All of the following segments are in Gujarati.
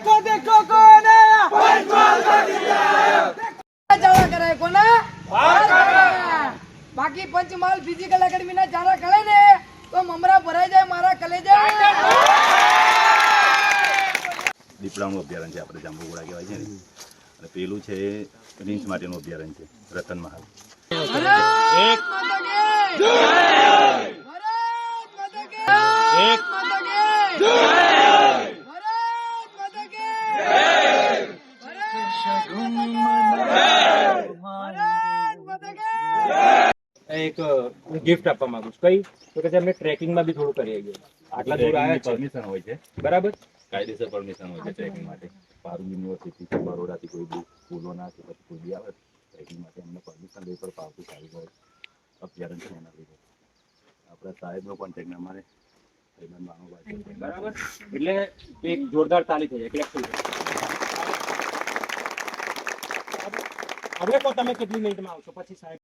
देखो देखो कौन आया पंचमहाल का जीता आया जावा कराय कोना बाकी पंचमहाल फिजिकल एकेडमी ना जारा કરે ને તો મમરા ભરાઈ જાય મારા કલેજા દીપડાનું અભયારણ્ય છે આપણે જાંબુઘોડા કહેવાય છે ને અને પેલું છે રીંછ માટેનું અભયારણ્ય છે રતન મહાલ એક માતા કે જય ભારત માતા કે એક માતા કે જય ભારત માતા કે જય ભારત માતા કે એક ગિફ્ટ આપવા માંગુ છું કઈ તો કે અમે ટ્રેકિંગમાં બી થોડું કરી આવીએ આટલા દૂર આવ્યા છે પરમિશન હોય છે બરાબર કાયદેસર પરમિશન હોય છે ટ્રેકિંગ માટે પારૂલ યુનિવર્સિટી છે બરોડાથી કોઈ બી સ્કૂલોના કે પછી કોઈ બી આવે ટ્રેકિંગ માટે અમને પરમિશન લઈ પર પાવતું સારું હોય અભયારણ્ય છે એના લીધે આપણા સાહેબનો કોન્ટેક્ટ અમારે બરાબર એટલે એક જોરદાર તાલી થઈ જાય ક્લેપ થઈ જાય હવે તો તમે કેટલી મિનિટમાં આવશો પછી સાહેબ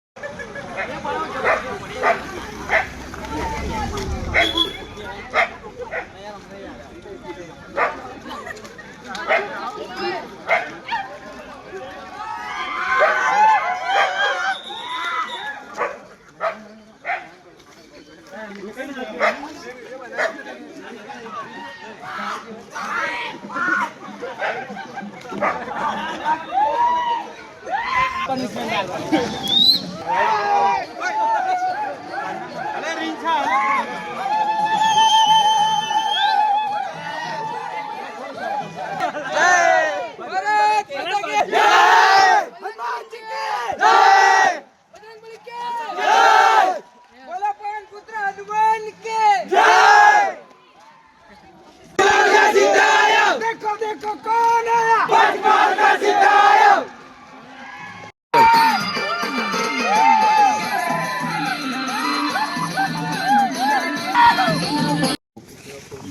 देखो देखो कौन आया पंचमहाल का जीता आया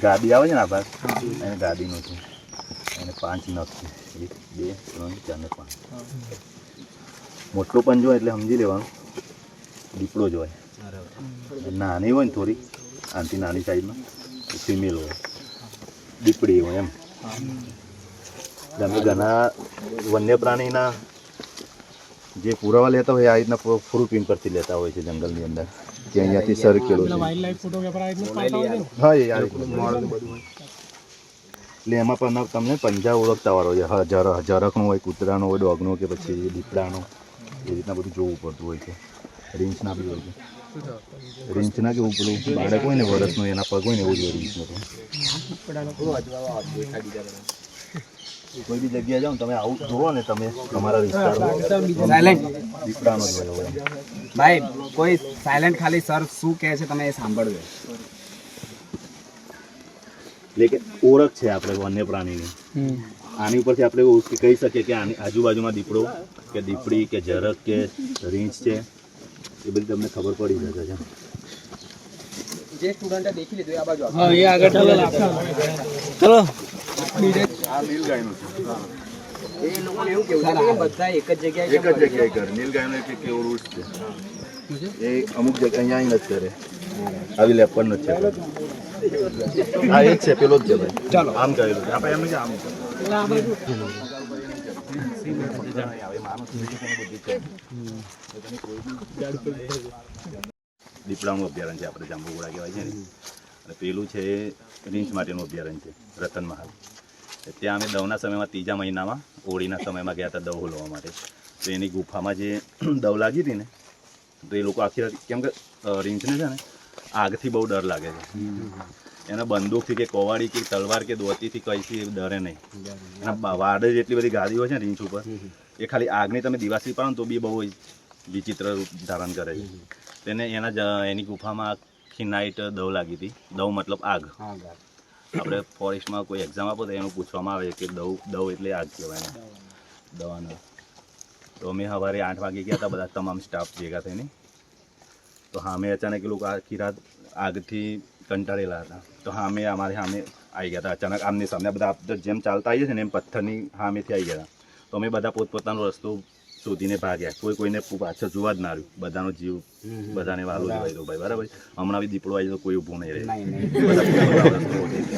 ગાડી આવે છે ને આભાર એને ગાડીનું છે એને 5 નખ છે 1 2 3 4 ને 5 મોટો પંજો હોય એટલે સમજી લેવાનું દીપડો જ હોય નાની હોય ને થોડી આનથી નાની સાઈઝમાં ફિમેલ હોય દીપડી હોય એમ એટલે અમે ઘણા વન્ય પ્રાણીના જે પુરાવા લેતા હોય આ રીતના ફ્રૂટિંગ પરથી લેતા હોય છે જંગલની અંદર કે અહીંયાથી સરકેલો છે હા એ આ રીતનું એટલે એમાં પણ તમને પંજા ઓળખતા વાળો છે જરાકનું હોય કૂતરાનો હોય ડોગનો કે પછી દીપડાનો એ રીતના બધું જોવું પડતું હોય છે રીંછના બી હોય છે રીંછના કેવું પેલું બાળક હોય ને વરસનું એના પગ હોય ને એવું જ હોય રીંછનો કોઈ બી જગ્યાએ જાઓ તમે આવું જુઓ ને તમે તમારા વિસ્તારમાં દીપડાનો જ હોય ભાઈ કોઈ સાયલેન્ટ ખાલી સર શું કહે છે તમે એ સાંભળજો એટલે કે ઓળખ છે આપણે વન્ય પ્રાણીની આની ઉપરથી આપણે કહી શકીએ કે આની આજુબાજુમાં દીપડો કે દીપડી કે ઝરક કે રીંછ છે એ બધી તમને ખબર પડી જશે છે જે સ્ટુડન્ટે દેખી લીધું એ આ બાજુ હા એ આગળ ચલો ચલો આ નીલગાયનું છે એ લોકોને એવું કેવું છે કે બધા એક જ જગ્યાએ એક જ જગ્યાએ કરે નીલગાયનો એક કેવો રૂટ છે એ અમુક જગ્યા અહીંયા નથી કરે આવી લેપર નથી છે હા એ જ છે પેલો જ છે ભાઈ ચાલો આમ કરેલું છે આપણે એમ જ આમ દીપડાનું અભયારણ્ય છે આપણે જાંબુઘોડા કહેવાય છે ને અને પેલું છે રીંછ માટેનું અભયારણ્ય છે રતન મહાલ ત્યાં અમે દવના સમયમાં 3જા મહિનામાં હોળીના સમયમાં ગયા હતા દવ હોલવા માટે તો એની ગુફામાં જે દવ લાગી હતી ને તો એ લોકો આખી કેમ કે રીંછને છે ને આગથી બહુ ડર લાગે છે એને બંદૂકથી કે કોવાડી કે તલવાર કે દોતીથી કઈથી ડરે નહીં એના વાડ જ એટલી બધી ગાદી હોય છે ને રીંછ ઉપર એ ખાલી આગની તમે દિવાસી પાડો તો બી બહુ વિચિત્ર રૂપ ધારણ કરે છે તેને એની ગુફામાં આખી નાઈટ દવ લાગી હતી દવ મતલબ આગ આપણે ફોરેસ્ટમાં કોઈ એક્ઝામ આપો તો એનું પૂછવામાં આવે કે દવ એટલે આગ કહેવાય ને દવાનો તો અમે સવારે 8 વાગે ગયા હતા બધા તમામ સ્ટાફ ભેગા થઈને તો સામે અચાનક એ લોકો આખી રાત આગથી કંટાળેલા હતા તો સામે અમારે સામે આવી ગયા હતા અચાનક આમને સામે બધા જેમ ચાલતા આવીએ છે ને એમ પથ્થરની સામેથી આવી ગયા હતા તો અમે બધા પોતપોતાનો રસ્તો શોધીને ભાગ્યા કોઈ પાછળ જોવા જ ના રહ્યું બધાનો જીવ બધાને વાલો જ હોય તો ભાઈ બરાબર હમણાં બી દીપડો આવી તો કોઈ ઊભું નહીં રહે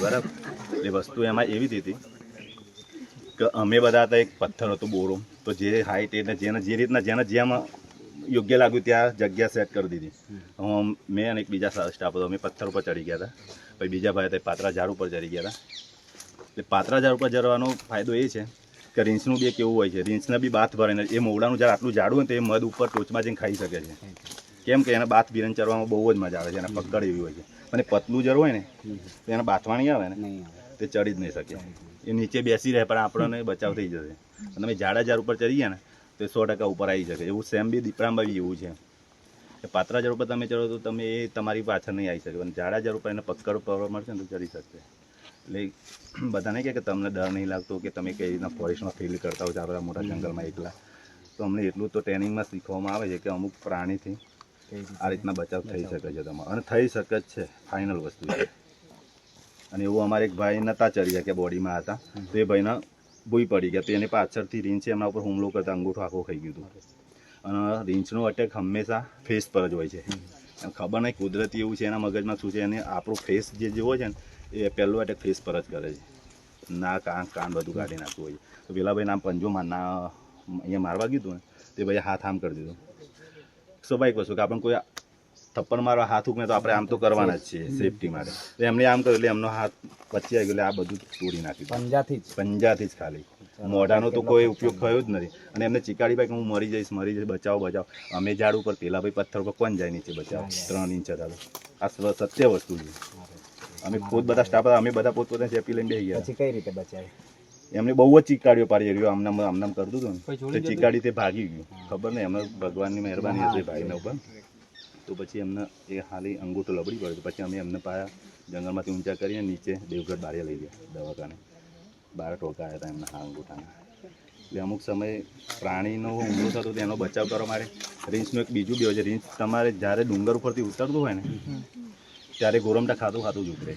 બરાબર એટલે વસ્તુ એમાં એવી હતી કે અમે બધા હતા, એક પથ્થર હતો બોરો, તો જે હાઈટ એટલે જે રીતના જેમ યોગ્ય લાગ્યું ત્યાં જગ્યા સેટ કરી દીધી. મેં અને એક બીજા સ્ટાફ હતો, અમે પથ્થર ઉપર ચડી ગયા હતા. પછી બીજા ભાઈ હતા પાત્રા ઝાડ ઉપર ચડી ગયા હતા. એટલે પાત્રા ઝાડ ઉપર ચડવાનો ફાયદો એ છે કે રીંછનું બી કેવું હોય છે, રીંછને બી બાથ ભરાઈને એ મોવડાનું ઝાડ આટલું જાડું હોય તો એ મધ ઉપર ટોચમાં જઈને ખાઈ શકે છે. કેમ કે એને બાથ બિરન ચરવામાં બહુ જ મજા આવે છે, એને પકડ એવી હોય છે. અને પતલું જર હોય ને તો એને બાથવાણી આવે ને તે ચડી જ નહીં શકે, એ નીચે બેસી રહે પણ આપણને બચાવ થઈ જશે. અને તમે જાડા ઝાડ ઉપર ચડી ગયા ને તો 100% ઉપર આવી શકે. એવું સેમ બી દીપડામાં બી એવું છે કે પાત્રા ઝાડ ઉપર તમે ચડો તો તમે એ તમારી પાછળ નહીં આવી શકે, અને જાડા ઝાડ ઉપર એને પકડ પડવા મળશે ને તો ચડી શકશે. એટલે બધાને કહે કે તમને ડર નહીં લાગતો કે તમે કઈ રીતના ફોરેસ્ટમાં ફીલ કરતા હોય આપણા મોટા જંગલમાં એકલા, તો અમને એટલું તો ટ્રેનિંગમાં શીખવામાં આવે છે કે અમુક પ્રાણીથી આ રીતના બચાવ થઈ શકે છે તમારો, અને થઈ શકે જ છે, ફાઇનલ વસ્તુ છે. અને એવું અમારે એક ભાઈ નહોતા ચડી ગયા કે બોડીમાં હતા, તો એ ભાઈના ભૂઈ પડી ગયા, તો એને પાછળથી રીંછે એમના ઉપર હુમલો કરતા અંગૂઠો આખો ખાઈ ગયું હતું. અને રીંછનો અટેક હંમેશા ફેસ પર જ હોય છે. ખબર નહીં કુદરતી એવું છે એના મગજમાં શું છે, એને આપણું ફેસ જે હોય છે ને એ પહેલું અટેક ફેસ પર જ કરે છે. ના કાન બધું કાઢી નાખતું હોય. તો પેલા ભાઈ નામ પંજોમાં ના અહીંયા મારવા ગયું હતું ને તે ભાઈ હાથ આમ કરી દીધું. સ્વાભાવિક વસ્તુ કે આપણે કોઈ થપ્પડ મારવા હાથ ઉકમે તો આપણે આમ તો કરવાના જ છીએ સેફટી માટે. તો એમને આમ કર્યું એટલે એમનો હાથ પચી આવી ગયો, એટલે આ બધું તોડી નાખ્યું પંજાથી જ ખાલી. મોઢાનો તો કોઈ ઉપયોગ થયો જ નથી. અને એમને ચીકાડી ભાઈ કે હું મરી જઈશ બચાવો. અમે ઝાડ ઉપર, પેલા ભાઈ પથ્થર ઉપર કોણ જાય નીચે બચાવ, 3 ઇંચ હતા. આ સત્ય વસ્તુ છે. અમે ખુદ બધા સ્ટાફ હતા, અમે બધા પોતપોતાની સેફટી લઈને બેસી ગયા. કઈ રીતે બચાવે? એમને બહુ જ ચીકાડીઓ પાડી રહ્યો, આમનામ કરતું હતું ને તો ચીકાડી તે ભાગી ગયું. ખબર નહીં, એમને ભગવાનની મહેરબાની હશે ભાઈને ઉપર. તો પછી એમને એ હાલી અંગૂઠો લબડી પડ્યો. પછી અમે એમને પાયા જંગલમાંથી ઊંચા કરીને નીચે દેવગઢ બારે લઈ ગયા દવાખાને. 12 ટોકા આવ્યા હતા એમના હા અંગૂઠાના. એટલે અમુક સમયે પ્રાણીનો હુમલો થતો એનો બચાવ કરવા માટે રીંછનું એક બીજું બી હોય છે. રીંછ તમારે જ્યારે ડુંગર ઉપરથી ઉતરતું હોય ને ત્યારે ગોરમટા ખાતું જ ઉતરે.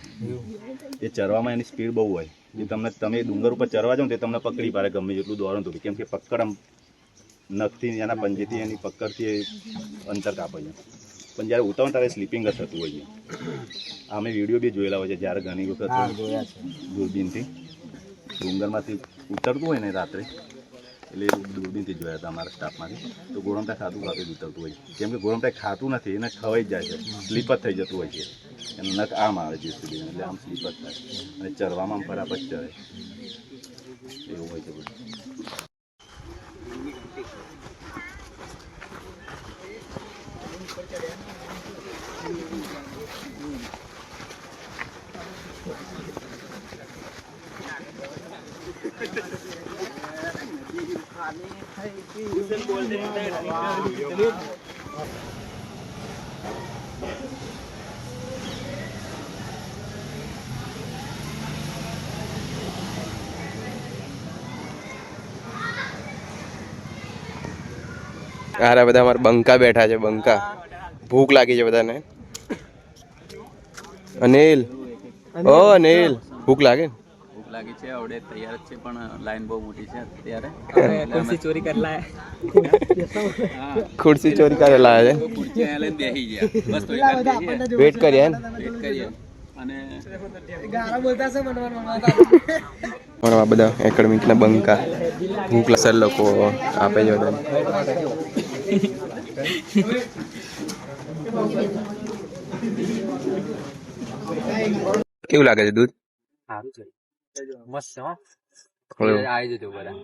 એ ચરવામાં એની સ્પીડ બહુ હોય. એ તમે ડુંગર ઉપર ચરવા જાઓ ને તે તમને પકડી પાડે ગમે જેટલું દોડો તો, કેમ કે પકડ આમ નખથી એના પંજેથી એની પકડથી અંતર કાપે છે. પણ જ્યારે ઉતારો ત્યારે સ્લીપિંગ જ થતું હોય છે. અમે વિડીયો બી જોયેલા હોય છે, જ્યારે ઘણી વખત દૂરબીનથી ડુંગરમાંથી ઉતરતું હોય ને રાત્રે, એટલે દૂરબીનથી જોયા હતા અમારા સ્ટાફમાંથી. તો ગોરમટા ખાતું જ ઉતરતું હોય છે. કેમ કે ગોરમટા ખાતું નથી, એને ખવાઈ જ જાય છે, સ્લીપ જ થઈ જતું હોય છે. એનું નખ આમ આવે છે સુધી, એટલે આમ સ્લીપ જ થાય અને ચરવામાં આમ ફટાફટ ચરે એવું હોય છે બધું. આરા બધા અમારા બંકા બેઠા છે. બંકા ભૂખ લાગી છે બધાને. અનિલ, ઓ અનિલ, ભૂખ લાગે? ભૂખ લાગી છે, આવડે તૈયાર જ છે પણ લાઈન બહુ મોટી છે અત્યારે. ખુરશી ચોરી કરેલા છે. ખુરશી લઈને બેસી ગયા બસ, તો વેટ કરીએ વેટ કરીએ. અને આ બધા એકેડમિકના બંકા ભૂખ સર લોકો આપે છે બધાને. કેવું લાગે છે દૂધ? સારું છે, મસ્ત. હવે આવી જજો બધા.